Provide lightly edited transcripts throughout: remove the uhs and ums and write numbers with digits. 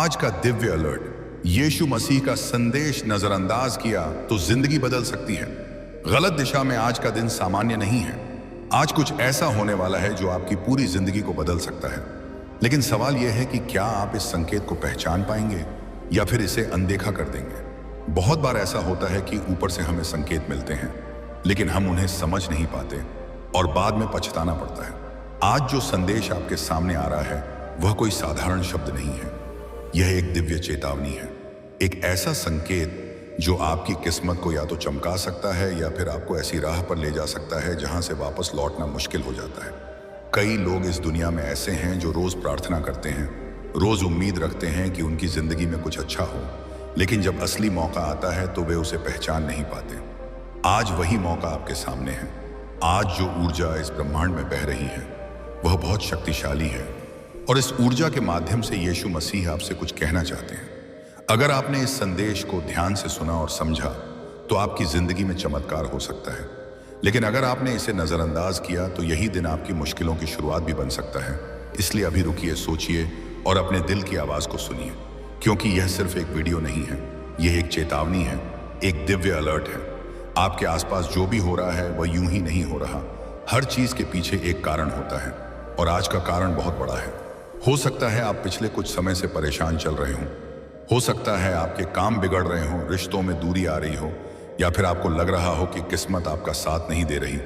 आज का दिव्य अलर्ट। यीशु मसीह का संदेश नजरअंदाज किया तो जिंदगी बदल सकती है। गलत दिशा में आज का दिन सामान्य नहीं है। आज कुछ ऐसा होने वाला है जो आपकी पूरी जिंदगी को बदल सकता है। लेकिन सवाल यह है कि क्या आप इस संकेत को पहचान पाएंगे या फिर इसे अनदेखा कर देंगे। बहुत बार ऐसा होता है कि ऊपर से हमें संकेत मिलते हैं लेकिन हम उन्हें समझ नहीं पाते और बाद में पछताना पड़ता है। आज जो संदेश आपके सामने आ रहा है वह कोई साधारण शब्द नहीं है। यह एक दिव्य चेतावनी है, एक ऐसा संकेत जो आपकी किस्मत को या तो चमका सकता है या फिर आपको ऐसी राह पर ले जा सकता है जहां से वापस लौटना मुश्किल हो जाता है। कई लोग इस दुनिया में ऐसे हैं जो रोज प्रार्थना करते हैं, रोज उम्मीद रखते हैं कि उनकी जिंदगी में कुछ अच्छा हो, लेकिन जब असली मौका आता है तो वे उसे पहचान नहीं पाते। आज वही मौका आपके सामने है। आज जो ऊर्जा इस ब्रह्मांड में बह रही है वह बहुत शक्तिशाली है और इस ऊर्जा के माध्यम से यीशु मसीह आपसे कुछ कहना चाहते हैं। अगर आपने इस संदेश को ध्यान से सुना और समझा तो आपकी जिंदगी में चमत्कार हो सकता है, लेकिन अगर आपने इसे नजरअंदाज किया तो यही दिन आपकी मुश्किलों की शुरुआत भी बन सकता है। इसलिए अभी रुकिए, सोचिए और अपने दिल की आवाज को सुनिए, क्योंकि यह सिर्फ एक वीडियो नहीं है, यह एक चेतावनी है, एक दिव्य अलर्ट है। आपके आसपास जो भी हो रहा है वह यूं ही नहीं हो रहा। हर चीज के पीछे एक कारण होता है और आज का कारण बहुत बड़ा है। हो सकता है आप पिछले कुछ समय से परेशान चल रहे हो सकता है आपके काम बिगड़ रहे हो, रिश्तों में दूरी आ रही हो, या फिर आपको लग रहा हो कि किस्मत आपका साथ नहीं दे रही।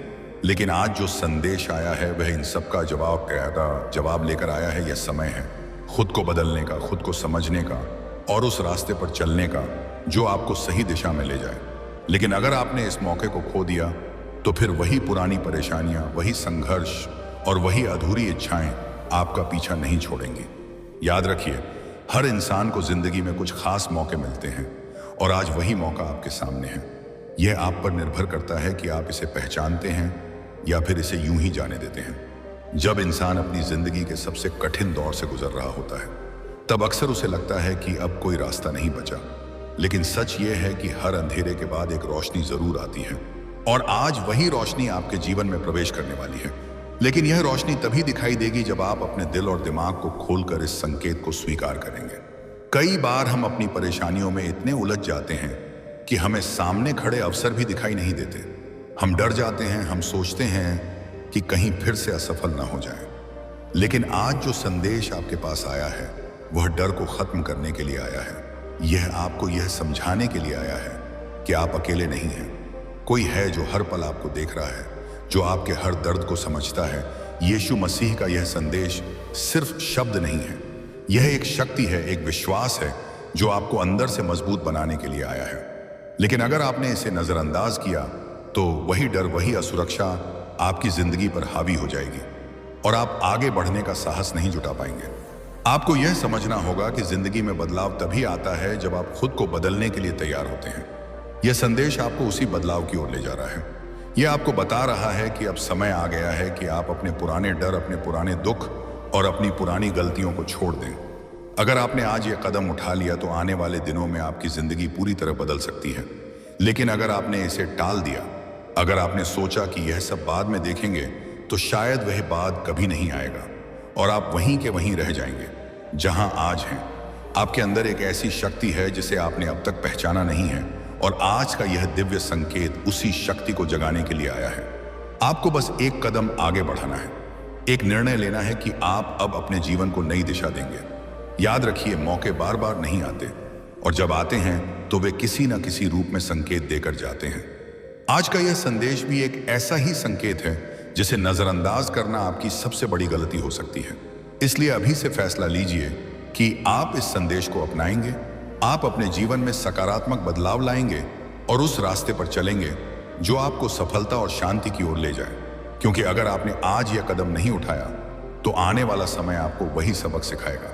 लेकिन आज जो संदेश आया है वह इन सब का जवाब लेकर आया है। यह समय है खुद को बदलने का, खुद को समझने का और उस रास्ते पर चलने का जो आपको सही दिशा में ले जाए। लेकिन अगर आपने इस मौके को खो दिया तो फिर वही पुरानी परेशानियां, वही संघर्ष और वही अधूरी इच्छाएं आपका पीछा नहीं छोड़ेंगी। याद रखिए, हर इंसान को जिंदगी में कुछ खास मौके मिलते हैं और आज वही मौका आपके सामने है। यह आप पर निर्भर करता है कि आप इसे पहचानते हैं या फिर इसे यूं ही जाने देते हैं। जब इंसान अपनी जिंदगी के सबसे कठिन दौर से गुजर रहा होता है तब अक्सर उसे लगता है कि अब कोई रास्ता नहीं बचा, लेकिन सच ये है कि हर अंधेरे के बाद एक रोशनी जरूर आती है और आज वही रोशनी आपके जीवन में प्रवेश करने वाली है। लेकिन यह रोशनी तभी दिखाई देगी जब आप अपने दिल और दिमाग को खोलकर इस संकेत को स्वीकार करेंगे। कई बार हम अपनी परेशानियों में इतने उलझ जाते हैं कि हमें सामने खड़े अवसर भी दिखाई नहीं देते। हम डर जाते हैं, हम सोचते हैं कि कहीं फिर से असफल ना हो जाए। लेकिन आज जो संदेश आपके पास आया है वह डर को खत्म करने के लिए आया है। यह आपको यह समझाने के लिए आया है कि आप अकेले नहीं हैं। कोई है जो हर पल आपको देख रहा है, जो आपके हर दर्द को समझता है। यीशु मसीह का यह संदेश सिर्फ शब्द नहीं है, यह एक शक्ति है, एक विश्वास है जो आपको अंदर से मजबूत बनाने के लिए आया है। लेकिन अगर आपने इसे नजरअंदाज किया तो वही डर, वही असुरक्षा आपकी जिंदगी पर हावी हो जाएगी और आप आगे बढ़ने का साहस नहीं जुटा पाएंगे। आपको यह समझना होगा कि जिंदगी में बदलाव तभी आता है जब आप खुद को बदलने के लिए तैयार होते हैं। यह संदेश आपको उसी बदलाव की ओर ले जा रहा है। यह आपको बता रहा है कि अब समय आ गया है कि आप अपने पुराने डर, अपने पुराने दुख और अपनी पुरानी गलतियों को छोड़ दें। अगर आपने आज यह कदम उठा लिया तो आने वाले दिनों में आपकी जिंदगी पूरी तरह बदल सकती है। लेकिन अगर आपने इसे टाल दिया, अगर आपने सोचा कि यह सब बाद में देखेंगे, तो शायद वह बाद कभी नहीं आएगा और आप वहीं के वहीं रह जाएंगे जहां आज हैं। आपके अंदर एक ऐसी शक्ति है जिसे आपने अब तक पहचाना नहीं है और आज का यह दिव्य संकेत उसी शक्ति को जगाने के लिए आया है। आपको बस एक कदम आगे बढ़ाना है, एक निर्णय लेना है कि आप अब अपने जीवन को नई दिशा देंगे। याद रखिए, मौके बार बार नहीं आते और जब आते हैं तो वे किसी न किसी रूप में संकेत देकर जाते हैं। आज का यह संदेश भी एक ऐसा ही संकेत है जिसे नजरअंदाज करना आपकी सबसे बड़ी गलती हो सकती है। इसलिए अभी से फैसला लीजिए कि आप इस संदेश को अपनाएंगे, आप अपने जीवन में सकारात्मक बदलाव लाएंगे और उस रास्ते पर चलेंगे जो आपको सफलता और शांति की ओर ले जाए। क्योंकि अगर आपने आज यह कदम नहीं उठाया तो आने वाला समय आपको वही सबक सिखाएगा,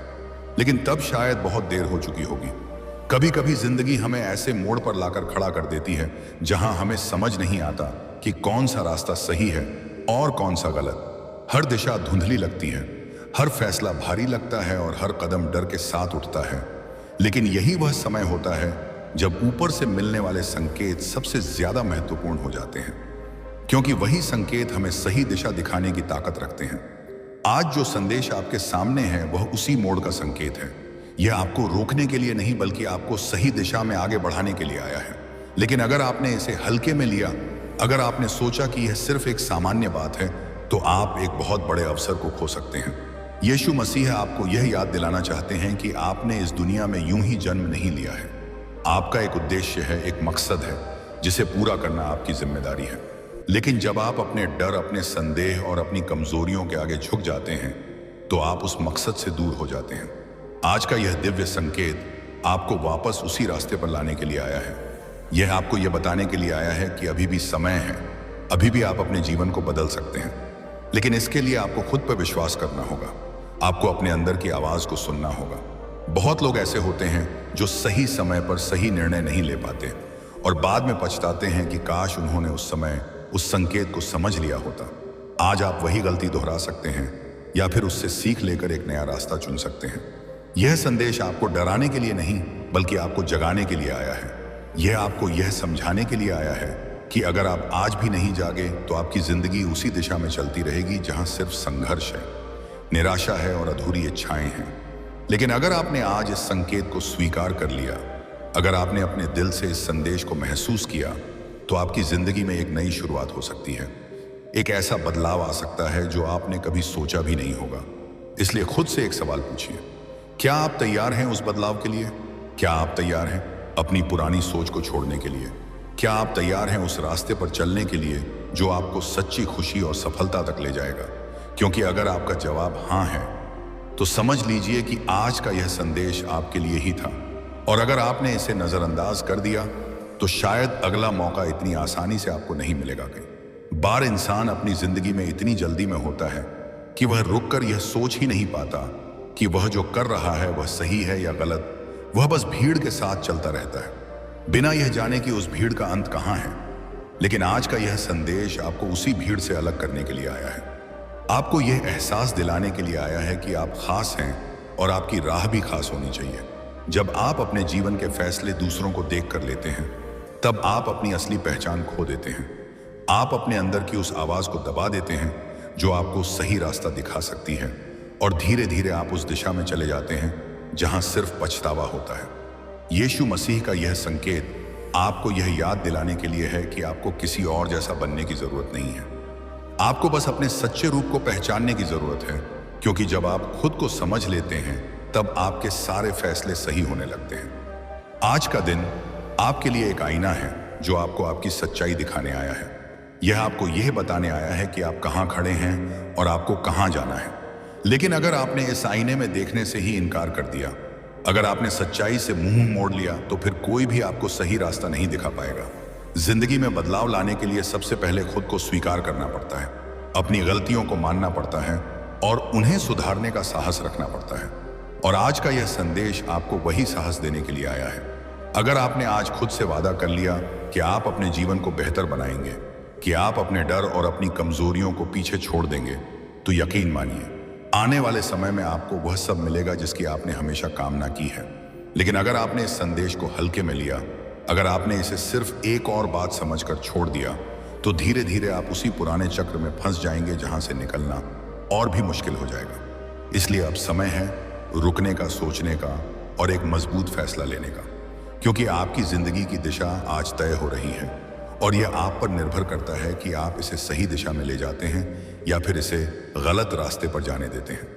लेकिन तब शायद बहुत देर हो चुकी होगी। कभी कभी जिंदगी हमें ऐसे मोड़ पर लाकर खड़ा कर देती है जहां हमें समझ नहीं आता कि कौन सा रास्ता सही है और कौन सा गलत। हर दिशा धुंधली लगती है, हर फैसला भारी लगता है और हर कदम डर के साथ उठता है। लेकिन यही वह समय होता है जब ऊपर से मिलने वाले संकेत सबसे ज्यादा महत्वपूर्ण हो जाते हैं, क्योंकि वही संकेत हमें सही दिशा दिखाने की ताकत रखते हैं। आज जो संदेश आपके सामने है वह उसी मोड़ का संकेत है। यह आपको रोकने के लिए नहीं बल्कि आपको सही दिशा में आगे बढ़ाने के लिए आया है। लेकिन अगर आपने इसे हल्के में लिया, अगर आपने सोचा कि यह सिर्फ एक सामान्य बात है, तो आप एक बहुत बड़े अवसर को खो सकते हैं। यीशु मसीह आपको यह याद दिलाना चाहते हैं कि आपने इस दुनिया में यूं ही जन्म नहीं लिया है। आपका एक उद्देश्य है, एक मकसद है, जिसे पूरा करना आपकी जिम्मेदारी है। लेकिन जब आप अपने डर, अपने संदेह और अपनी कमजोरियों के आगे झुक जाते हैं, तो आप उस मकसद से दूर हो जाते हैं। आज का यह दिव्य संकेत आपको वापस उसी रास्ते पर लाने के लिए आया है। यह आपको यह बताने के लिए आया है कि अभी भी समय है, अभी भी आप अपने जीवन को बदल सकते हैं। लेकिन इसके लिए आपको खुद पर विश्वास करना होगा। आपको अपने अंदर की आवाज को सुनना होगा। बहुत लोग ऐसे होते हैं जो सही समय पर सही निर्णय नहीं ले पाते और बाद में पछताते हैं कि काश उन्होंने उस समय उस संकेत को समझ लिया होता। आज आप वही गलती दोहरा सकते हैं या फिर उससे सीख लेकर एक नया रास्ता चुन सकते हैं। यह संदेश आपको डराने के लिए नहीं बल्कि आपको जगाने के लिए आया है। यह आपको यह समझाने के लिए आया है कि अगर आप आज भी नहीं जागे तो आपकी जिंदगी उसी दिशा में चलती रहेगी जहां सिर्फ संघर्ष है, निराशा है और अधूरी इच्छाएं हैं। लेकिन अगर आपने आज इस संकेत को स्वीकार कर लिया, अगर आपने अपने दिल से इस संदेश को महसूस किया, तो आपकी जिंदगी में एक नई शुरुआत हो सकती है। एक ऐसा बदलाव आ सकता है जो आपने कभी सोचा भी नहीं होगा। इसलिए खुद से एक सवाल पूछिए, क्या आप तैयार हैं उस बदलाव के लिए? क्या आप तैयार हैं अपनी पुरानी सोच को छोड़ने के लिए? क्या आप तैयार हैं उस रास्ते पर चलने के लिए जो आपको सच्ची खुशी और सफलता तक ले जाएगा? क्योंकि अगर आपका जवाब हाँ है, तो समझ लीजिए कि आज का यह संदेश आपके लिए ही था। और अगर आपने इसे नजरअंदाज कर दिया, तो शायद अगला मौका इतनी आसानी से आपको नहीं मिलेगा। कई बार इंसान अपनी जिंदगी में इतनी जल्दी में होता है कि वह रुककर यह सोच ही नहीं पाता कि वह जो कर रहा है वह सही है या गलत। वह बस भीड़ के साथ चलता रहता है, बिना यह जाने कि उस भीड़ का अंत कहाँ है। लेकिन आज का यह संदेश आपको उसी भीड़ से अलग करने के लिए आया है। आपको यह एहसास दिलाने के लिए आया है कि आप खास हैं और आपकी राह भी खास होनी चाहिए। जब आप अपने जीवन के फैसले दूसरों को देख कर लेते हैं, तब आप अपनी असली पहचान खो देते हैं। आप अपने अंदर की उस आवाज को दबा देते हैं जो आपको सही रास्ता दिखा सकती है, और धीरे धीरे आप उस दिशा में चले जाते हैं जहां सिर्फ पछतावा होता है। यीशु मसीह का यह संकेत आपको यह याद दिलाने के लिए है कि आपको किसी और जैसा बनने की जरूरत नहीं है। आपको बस अपने सच्चे रूप को पहचानने की जरूरत है, क्योंकि जब आप खुद को समझ लेते हैं तब आपके सारे फैसले सही होने लगते हैं। आज का दिन आपके लिए एक आईना है जो आपको आपकी सच्चाई दिखाने आया है। यह आपको यह बताने आया है कि आप कहां खड़े हैं और आपको कहां जाना है। लेकिन अगर आपने इस आईने में देखने से ही इनकार कर दिया, अगर आपने सच्चाई से मुंह मोड़ लिया, तो फिर कोई भी आपको सही रास्ता नहीं दिखा पाएगा। जिंदगी में बदलाव लाने के लिए सबसे पहले खुद को स्वीकार करना पड़ता है, अपनी गलतियों को मानना पड़ता है और उन्हें सुधारने का साहस रखना पड़ता है। और आज का यह संदेश आपको वही साहस देने के लिए आया है। अगर आपने आज खुद से वादा कर लिया कि आप अपने जीवन को बेहतर बनाएंगे, कि आप अपने डर और अपनी कमजोरियों को पीछे छोड़ देंगे, तो यकीन मानिए आने वाले समय में आपको वह सब मिलेगा जिसकी आपने हमेशा कामना की है। लेकिन अगर आपने इस संदेश को हल्के में लिया, अगर आपने इसे सिर्फ एक और बात समझकर छोड़ दिया, तो धीरे धीरे आप उसी पुराने चक्र में फंस जाएंगे जहां से निकलना और भी मुश्किल हो जाएगा। इसलिए अब समय है रुकने का, सोचने का और एक मजबूत फैसला लेने का, क्योंकि आपकी जिंदगी की दिशा आज तय हो रही है और यह आप पर निर्भर करता है कि आप इसे सही दिशा में ले जाते हैं या फिर इसे गलत रास्ते पर जाने देते हैं।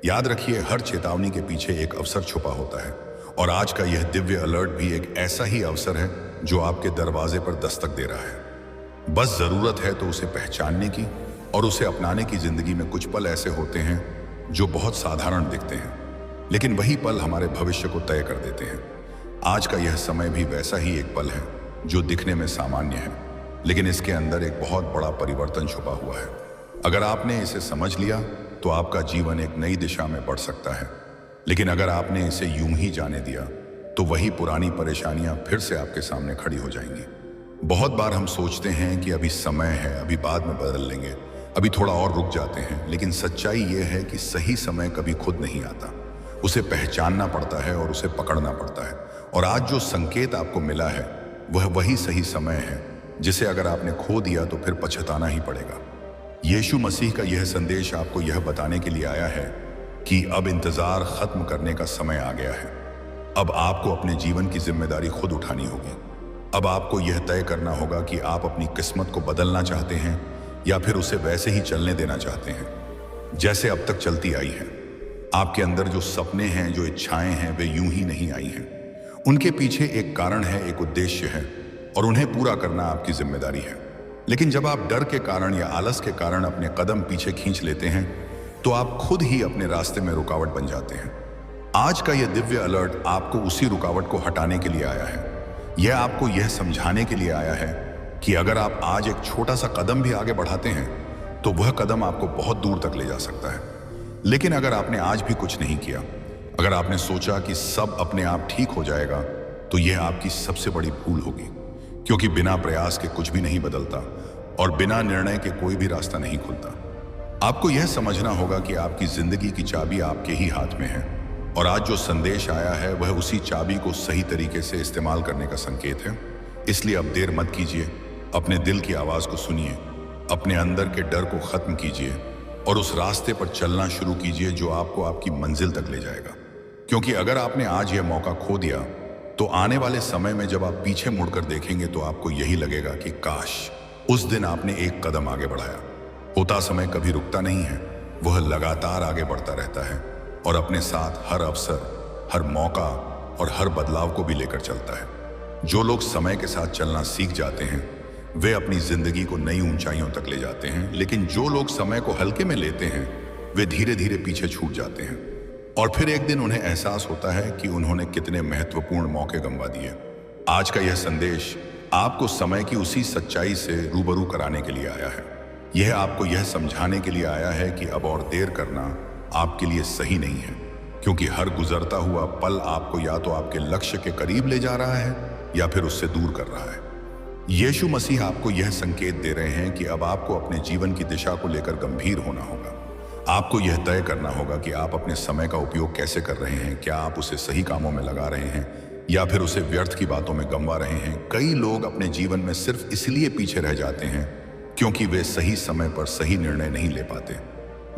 याद रखिए, हर चेतावनी के पीछे एक अवसर छुपा होता है, और आज का यह दिव्य अलर्ट भी एक ऐसा ही अवसर है जो आपके दरवाजे पर दस्तक दे रहा है। बस जरूरत है तो उसे पहचानने की और उसे अपनाने की। जिंदगी में कुछ पल ऐसे होते हैं जो बहुत साधारण दिखते हैं, लेकिन वही पल हमारे भविष्य को तय कर देते हैं। आज का यह समय भी वैसा ही एक पल है जो दिखने में सामान्य है, लेकिन इसके अंदर एक बहुत बड़ा परिवर्तन छुपा हुआ है। अगर आपने इसे समझ लिया तो आपका जीवन एक नई दिशा में बढ़ सकता है। लेकिन अगर आपने इसे यूं ही जाने दिया, तो वही पुरानी परेशानियां फिर से आपके सामने खड़ी हो जाएंगी। बहुत बार हम सोचते हैं कि अभी समय है, अभी बाद में बदल लेंगे, अभी थोड़ा और रुक जाते हैं। लेकिन सच्चाई यह है कि सही समय कभी खुद नहीं आता, उसे पहचानना पड़ता है और उसे पकड़ना पड़ता है। और आज जो संकेत आपको मिला है वह वही सही समय है जिसे अगर आपने खो दिया तो फिर पछताना ही पड़ेगा। यीशु मसीह का यह संदेश आपको यह बताने के लिए आया है कि अब इंतजार खत्म करने का समय आ गया है। अब आपको अपने जीवन की जिम्मेदारी खुद उठानी होगी। अब आपको यह तय करना होगा कि आप अपनी किस्मत को बदलना चाहते हैं या फिर उसे वैसे ही चलने देना चाहते हैं जैसे अब तक चलती आई है। आपके अंदर जो सपने हैं, जो इच्छाएं हैं, वे यूं ही नहीं आई हैं। उनके पीछे एक कारण है, एक उद्देश्य है, और उन्हें पूरा करना आपकी जिम्मेदारी है। लेकिन जब आप डर के कारण या आलस के कारण अपने कदम पीछे खींच लेते हैं तो आप खुद ही अपने रास्ते में रुकावट बन जाते हैं। आज का यह दिव्य अलर्ट आपको उसी रुकावट को हटाने के लिए आया है। यह आपको यह समझाने के लिए आया है कि अगर आप आज एक छोटा सा कदम भी आगे बढ़ाते हैं तो वह कदम आपको बहुत दूर तक ले जा सकता है। लेकिन अगर आपने आज भी कुछ नहीं किया, अगर आपने सोचा कि सब अपने आप ठीक हो जाएगा, तो यह आपकी सबसे बड़ी भूल होगी, क्योंकि बिना प्रयास के कुछ भी नहीं बदलता और बिना निर्णय के कोई भी रास्ता नहीं खुलता। आपको यह समझना होगा कि आपकी जिंदगी की चाबी आपके ही हाथ में है, और आज जो संदेश आया है वह उसी चाबी को सही तरीके से इस्तेमाल करने का संकेत है। इसलिए अब देर मत कीजिए, अपने दिल की आवाज को सुनिए, अपने अंदर के डर को खत्म कीजिए और उस रास्ते पर चलना शुरू कीजिए जो आपको आपकी मंजिल तक ले जाएगा। क्योंकि अगर आपने आज यह मौका खो दिया तो आने वाले समय में जब आप पीछे मुड़कर देखेंगे तो आपको यही लगेगा कि काश उस दिन आपने एक कदम आगे बढ़ाया। होता समय कभी रुकता नहीं है, वह लगातार आगे बढ़ता रहता है और अपने साथ हर अवसर, हर मौका और हर बदलाव को भी लेकर चलता है। जो लोग समय के साथ चलना सीख जाते हैं वे अपनी जिंदगी को नई ऊंचाइयों तक ले जाते हैं, लेकिन जो लोग समय को हल्के में लेते हैं वे धीरे धीरे पीछे छूट जाते हैं और फिर एक दिन उन्हें एहसास होता है कि उन्होंने कितने महत्वपूर्ण मौके गंवा दिए। आज का यह संदेश आपको समय की उसी सच्चाई से रूबरू कराने के लिए आया है। यह आपको यह समझाने के लिए आया है कि अब और देर करना आपके लिए सही नहीं है, क्योंकि हर गुजरता हुआ पल आपको या तो आपके लक्ष्य के करीब ले जा रहा है या फिर उससे दूर कर रहा है। यीशु मसीह आपको यह संकेत दे रहे हैं कि अब आपको अपने जीवन की दिशा को लेकर गंभीर होना होगा। आपको यह तय करना होगा कि आप अपने समय का उपयोग कैसे कर रहे हैं। क्या आप उसे सही कामों में लगा रहे हैं या फिर उसे व्यर्थ की बातों में गंवा रहे हैं। कई लोग अपने जीवन में सिर्फ इसलिए पीछे रह जाते हैं क्योंकि वे सही समय पर सही निर्णय नहीं ले पाते।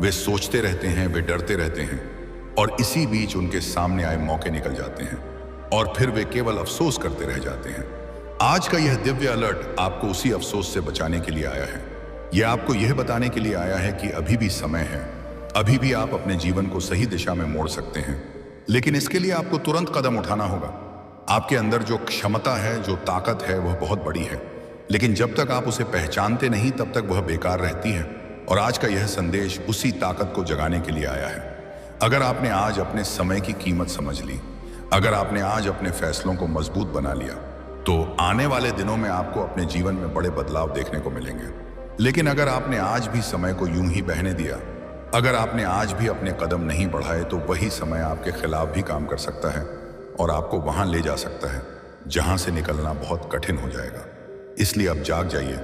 वे सोचते रहते हैं, वे डरते रहते हैं और इसी बीच उनके सामने आए मौके निकल जाते हैं और फिर वे केवल अफसोस करते रह जाते हैं। आज का यह दिव्य अलर्ट आपको उसी अफसोस से बचाने के लिए आया है। यह आपको यह बताने के लिए आया है कि अभी भी समय है, अभी भी आप अपने जीवन को सही दिशा में मोड़ सकते हैं। लेकिन इसके लिए आपको तुरंत कदम उठाना होगा। आपके अंदर जो क्षमता है, जो ताकत है, वह बहुत बड़ी है, लेकिन जब तक आप उसे पहचानते नहीं तब तक वह बेकार रहती है। और आज का यह संदेश उसी ताकत को जगाने के लिए आया है। अगर आपने आज अपने समय की कीमत समझ ली, अगर आपने आज अपने फैसलों को मजबूत बना लिया, तो आने वाले दिनों में आपको अपने जीवन में बड़े बदलाव देखने को मिलेंगे। लेकिन अगर आपने आज भी समय को यूं ही बहने दिया, अगर आपने आज भी अपने कदम नहीं बढ़ाए, तो वही समय आपके खिलाफ भी काम कर सकता है और आपको वहां ले जा सकता है जहां से निकलना बहुत कठिन हो जाएगा। इसलिए अब जाग जाइए,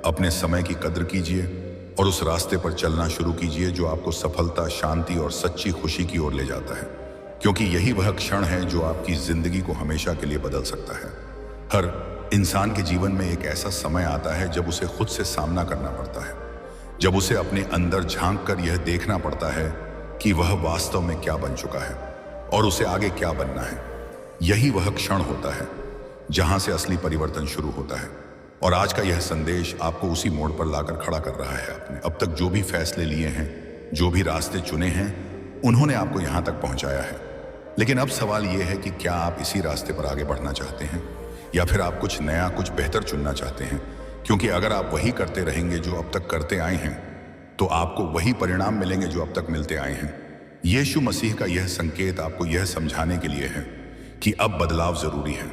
अपने समय की कद्र कीजिए और उस रास्ते पर चलना शुरू कीजिए जो आपको सफलता, शांति और सच्ची खुशी की ओर ले जाता है, क्योंकि यही वह क्षण है जो आपकी जिंदगी को हमेशा के लिए बदल सकता है। हर इंसान के जीवन में एक ऐसा समय आता है जब उसे खुद से सामना करना पड़ता है, जब उसे अपने अंदर झांक कर यह देखना पड़ता है कि वह वास्तव में क्या बन चुका है और उसे आगे क्या बनना है। यही वह क्षण होता है जहां से असली परिवर्तन शुरू होता है। और आज का यह संदेश आपको उसी मोड़ पर लाकर खड़ा कर रहा है। आपने अब तक जो भी फैसले लिए हैं, जो भी रास्ते चुने हैं, उन्होंने आपको यहां तक पहुंचाया है। लेकिन अब सवाल यह है कि क्या आप इसी रास्ते पर आगे बढ़ना चाहते हैं या फिर आप कुछ नया, कुछ बेहतर चुनना चाहते हैं। क्योंकि अगर आप वही करते रहेंगे जो अब तक करते आए हैं, तो आपको वही परिणाम मिलेंगे जो अब तक मिलते आए हैं। यीशु मसीह का यह संकेत आपको यह समझाने के लिए है कि अब बदलाव जरूरी है।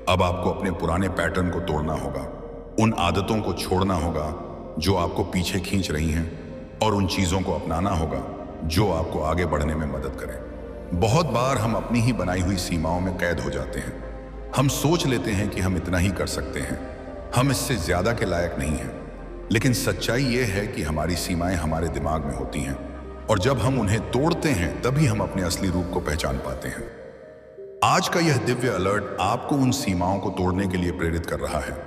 अब आपको अपने पुराने पैटर्न को तोड़ना होगा, उन आदतों को छोड़ना होगा जो आपको पीछे खींच रही हैं और उन चीज़ों को अपनाना होगा जो आपको आगे बढ़ने में मदद करें। बहुत बार हम अपनी ही बनाई हुई सीमाओं में कैद हो जाते हैं। हम सोच लेते हैं कि हम इतना ही कर सकते हैं, हम इससे ज़्यादा के लायक नहीं हैं। लेकिन सच्चाई ये है कि हमारी सीमाएं हमारे दिमाग में होती हैं और जब हम उन्हें तोड़ते हैं तभी हम अपने असली रूप को पहचान पाते हैं। आज का यह दिव्य अलर्ट आपको उन सीमाओं को तोड़ने के लिए प्रेरित कर रहा है।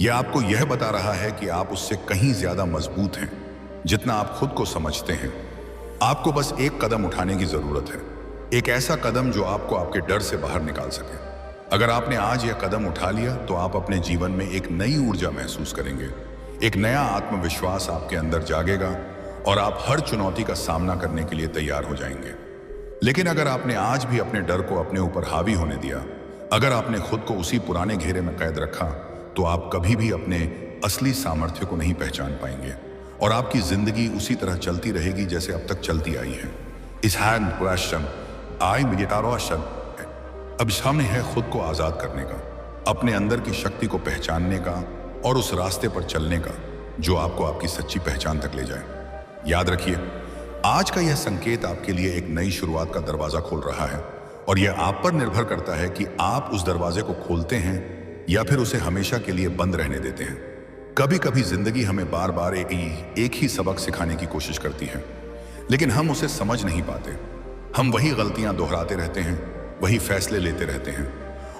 यह आपको यह बता रहा है कि आप उससे कहीं ज्यादा मजबूत हैं जितना आप खुद को समझते हैं। आपको बस एक कदम उठाने की जरूरत है, एक ऐसा कदम जो आपको आपके डर से बाहर निकाल सके। अगर आपने आज यह कदम उठा लिया तो आप अपने जीवन में एक नई ऊर्जा महसूस करेंगे, एक नया आत्मविश्वास आपके अंदर जागेगा और आप हर चुनौती का सामना करने के लिए तैयार हो जाएंगे। लेकिन अगर आपने आज भी अपने डर को अपने ऊपर हावी होने दिया, अगर आपने खुद को उसी पुराने घेरे में कैद रखा, तो आप कभी भी अपने असली सामर्थ्य को नहीं पहचान पाएंगे और आपकी जिंदगी उसी तरह चलती रहेगी जैसे अब तक चलती आई है। इस अब सामने है खुद को आजाद करने का, अपने अंदर की शक्ति को पहचानने का और उस रास्ते पर चलने का जो आपको आपकी सच्ची पहचान तक ले जाए। याद रखिए, आज का यह संकेत आपके लिए एक नई शुरुआत का दरवाजा खोल रहा है और यह आप पर निर्भर करता है कि आप उस दरवाजे को खोलते हैं या फिर उसे हमेशा के लिए बंद रहने देते हैं। कभी कभी जिंदगी हमें बार बार एक ही सबक सिखाने की कोशिश करती है, लेकिन हम उसे समझ नहीं पाते। हम वही गलतियां दोहराते रहते हैं, वही फैसले लेते रहते हैं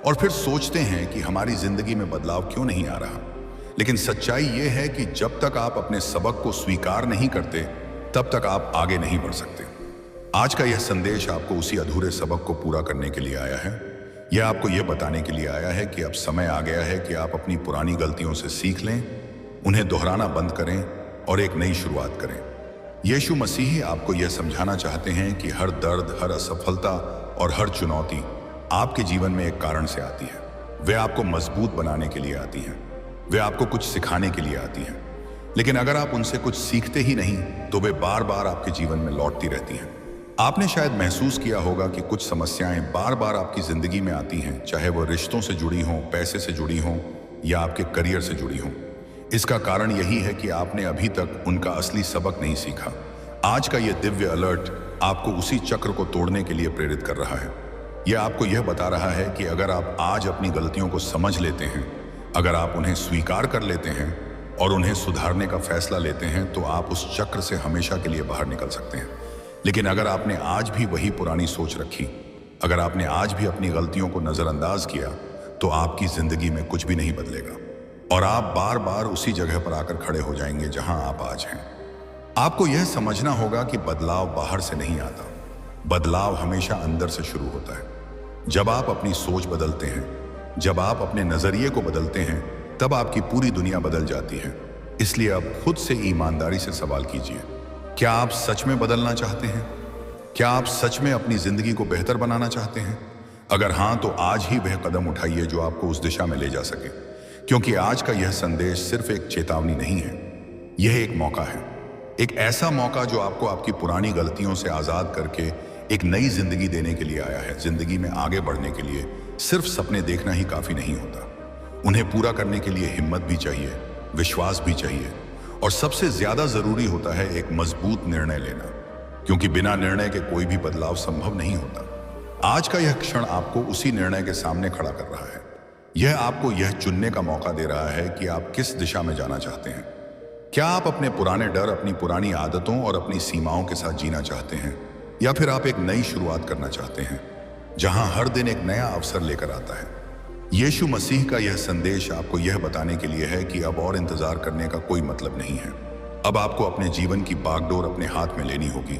और फिर सोचते हैं कि हमारी जिंदगी में बदलाव क्यों नहीं आ रहा। लेकिन सच्चाई यह है कि जब तक आप अपने सबक को स्वीकार नहीं करते, तब तक आप आगे नहीं बढ़ सकते। आज का यह संदेश आपको उसी अधूरे सबक को पूरा करने के लिए आया है। यह आपको यह बताने के लिए आया है कि अब समय आ गया है कि आप अपनी पुरानी गलतियों से सीख लें, उन्हें दोहराना बंद करें और एक नई शुरुआत करें। यीशु मसीह आपको यह समझाना चाहते हैं कि हर दर्द, हर असफलता और हर चुनौती आपके जीवन में एक कारण से आती है। वे आपको मजबूत बनाने के लिए आती हैं, वे आपको कुछ सिखाने के लिए आती हैं। लेकिन अगर आप उनसे कुछ सीखते ही नहीं तो वे बार बार आपके जीवन में लौटती रहती हैं। आपने शायद महसूस किया होगा कि कुछ समस्याएं बार बार आपकी जिंदगी में आती हैं, चाहे वो रिश्तों से जुड़ी हों, पैसे से जुड़ी हों या आपके करियर से जुड़ी हों। इसका कारण यही है कि आपने अभी तक उनका असली सबक नहीं सीखा। आज का यह दिव्य अलर्ट आपको उसी चक्र को तोड़ने के लिए प्रेरित कर रहा है। यह आपको यह बता रहा है कि अगर आप आज अपनी गलतियों को समझ लेते हैं, अगर आप उन्हें स्वीकार कर लेते हैं और उन्हें सुधारने का फैसला लेते हैं, तो आप उस चक्र से हमेशा के लिए बाहर निकल सकते हैं। लेकिन अगर आपने आज भी वही पुरानी सोच रखी, अगर आपने आज भी अपनी गलतियों को नजरअंदाज किया, तो आपकी जिंदगी में कुछ भी नहीं बदलेगा और आप बार बार उसी जगह पर आकर खड़े हो जाएंगे जहां आप आज हैं। आपको यह समझना होगा कि बदलाव बाहर से नहीं आता, बदलाव हमेशा अंदर से शुरू होता है। जब आप अपनी सोच बदलते हैं, जब आप अपने नजरिए को बदलते हैं, तब आपकी पूरी दुनिया बदल जाती है। इसलिए अब खुद से ईमानदारी से सवाल कीजिए, क्या आप सच में बदलना चाहते हैं? क्या आप सच में अपनी जिंदगी को बेहतर बनाना चाहते हैं? अगर हां, तो आज ही वह कदम उठाइए जो आपको उस दिशा में ले जा सके, क्योंकि आज का यह संदेश सिर्फ एक चेतावनी नहीं है, यह एक मौका है, एक ऐसा मौका जो आपको आपकी पुरानी गलतियों से आजाद करके एक नई जिंदगी देने के लिए आया है। जिंदगी में आगे बढ़ने के लिए सिर्फ सपने देखना ही काफी नहीं होता, उन्हें पूरा करने के लिए हिम्मत भी चाहिए, विश्वास भी चाहिए और सबसे ज्यादा जरूरी होता है एक मजबूत निर्णय लेना, क्योंकि बिना निर्णय के कोई भी बदलाव संभव नहीं होता। आज का यह क्षण आपको उसी निर्णय के सामने खड़ा कर रहा है। यह आपको यह चुनने का मौका दे रहा है कि आप किस दिशा में जाना चाहते हैं। क्या आप अपने पुराने डर, अपनी पुरानी आदतों और अपनी सीमाओं के साथ जीना चाहते हैं, या फिर आप एक नई शुरुआत करना चाहते हैं जहां हर दिन एक नया अवसर लेकर आता है? यीशु मसीह का यह संदेश आपको यह बताने के लिए है कि अब और इंतजार करने का कोई मतलब नहीं है। अब आपको अपने जीवन की बागडोर अपने हाथ में लेनी होगी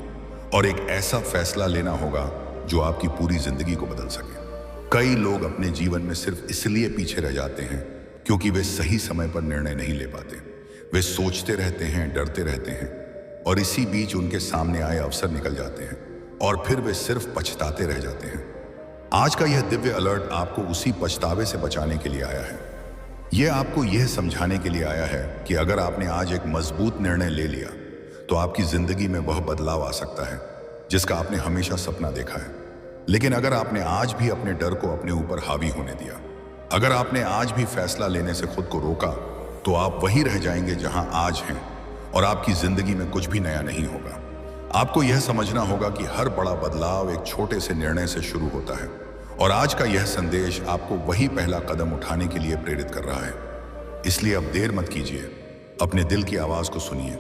और एक ऐसा फैसला लेना होगा जो आपकी पूरी जिंदगी को बदल सके। कई लोग अपने जीवन में सिर्फ इसलिए पीछे रह जाते हैं क्योंकि वे सही समय पर निर्णय नहीं ले पाते। वे सोचते रहते हैं, डरते रहते हैं और इसी बीच उनके सामने आए अवसर निकल जाते हैं और फिर वे सिर्फ पछताते रह जाते हैं। आज का यह दिव्य अलर्ट आपको उसी पछतावे से बचाने के लिए आया है। यह आपको यह समझाने के लिए आया है कि अगर आपने आज एक मजबूत निर्णय ले लिया, तो आपकी जिंदगी में वह बदलाव आ सकता है जिसका आपने हमेशा सपना देखा है। लेकिन अगर आपने आज भी अपने डर को अपने ऊपर हावी होने दिया, अगर आपने आज भी फैसला लेने से खुद को रोका, तो आप वहीं रह जाएंगे जहां आज हैं और आपकी जिंदगी में कुछ भी नया नहीं होगा। आपको यह समझना होगा कि हर बड़ा बदलाव एक छोटे से निर्णय से शुरू होता है और आज का यह संदेश आपको वही पहला कदम उठाने के लिए प्रेरित कर रहा है। इसलिए अब देर मत कीजिए, अपने दिल की आवाज को सुनिए,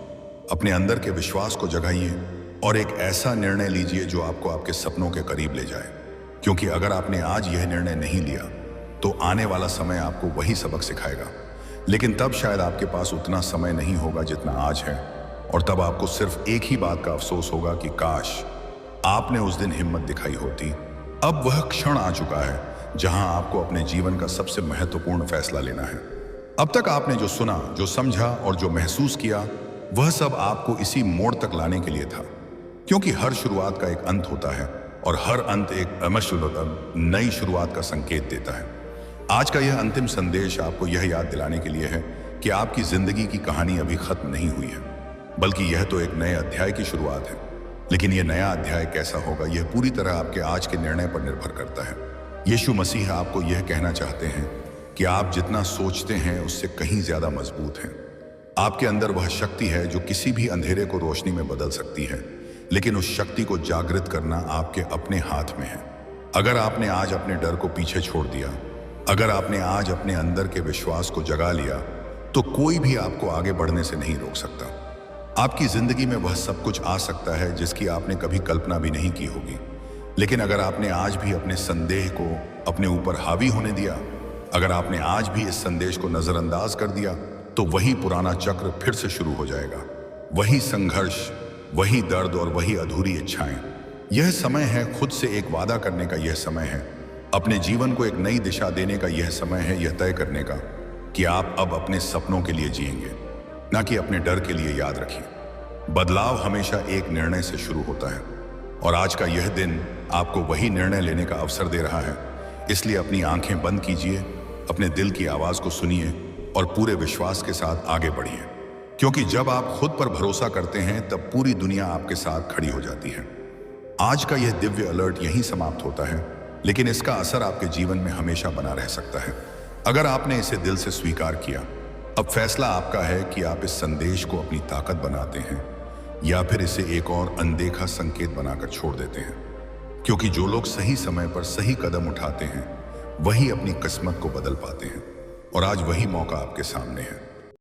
अपने अंदर के विश्वास को जगाइए और एक ऐसा निर्णय लीजिए जो आपको आपके सपनों के करीब ले जाए। क्योंकि अगर आपने आज यह निर्णय नहीं लिया, तो आने वाला समय आपको वही सबक सिखाएगा। लेकिन तब शायद आपके पास उतना समय नहीं होगा जितना आज है, और तब आपको सिर्फ एक ही बात का अफसोस होगा कि काश आपने उस दिन हिम्मत दिखाई होती। अब वह क्षण आ चुका है जहां आपको अपने जीवन का सबसे महत्वपूर्ण फैसला लेना है। अब तक आपने जो सुना, जो समझा और जो महसूस किया, वह सब आपको इसी मोड़ तक लाने के लिए था। क्योंकि हर शुरुआत का एक अंत होता है और हर अंत एक नई शुरुआत का संकेत देता है। आज का यह अंतिम संदेश आपको यह याद दिलाने के लिए है कि आपकी जिंदगी की कहानी अभी खत्म नहीं हुई है, बल्कि यह तो एक नए अध्याय की शुरुआत है। लेकिन यह नया अध्याय कैसा होगा, यह पूरी तरह आपके आज के निर्णय पर निर्भर करता है। यीशु मसीह आपको यह कहना चाहते हैं कि आप जितना सोचते हैं उससे कहीं ज्यादा मजबूत हैं। आपके अंदर वह शक्ति है जो किसी भी अंधेरे को रोशनी में बदल सकती है, लेकिन उस शक्ति को जागृत करना आपके अपने हाथ में है। अगर आपने आज अपने डर को पीछे छोड़ दिया, अगर आपने आज अपने अंदर के विश्वास को जगा लिया, तो कोई भी आपको आगे बढ़ने से नहीं रोक सकता। आपकी जिंदगी में वह सब कुछ आ सकता है जिसकी आपने कभी कल्पना भी नहीं की होगी। लेकिन अगर आपने आज भी अपने संदेह को अपने ऊपर हावी होने दिया, अगर आपने आज भी इस संदेश को नजरअंदाज कर दिया, तो वही पुराना चक्र फिर से शुरू हो जाएगा। वही संघर्ष, वही दर्द और वही अधूरी इच्छाएं। यह समय है खुद से एक वादा करने का, यह समय है अपने जीवन को एक नई दिशा देने का, यह समय है यह तय करने का कि आप अब अपने सपनों के लिए जिएंगे, ना कि अपने डर के लिए। याद रखिए, बदलाव हमेशा एक निर्णय से शुरू होता है और आज का यह दिन आपको वही निर्णय लेने का अवसर दे रहा है। इसलिए अपनी आंखें बंद कीजिए, अपने दिल की आवाज को सुनिए और पूरे विश्वास के साथ आगे बढ़िए। क्योंकि जब आप खुद पर भरोसा करते हैं तब पूरी दुनिया आपके साथ खड़ी हो जाती है। आज का यह दिव्य अलर्ट यहीं समाप्त होता है, लेकिन इसका असर आपके जीवन में हमेशा बना रह सकता है अगर आपने इसे दिल से स्वीकार किया। अब फैसला आपका है कि आप इस संदेश को अपनी ताकत बनाते हैं या फिर इसे एक और अनदेखा संकेत बनाकर छोड़ देते हैं। क्योंकि जो लोग सही समय पर सही कदम उठाते हैं वही अपनी किस्मत को बदल पाते हैं और आज वही मौका आपके सामने है।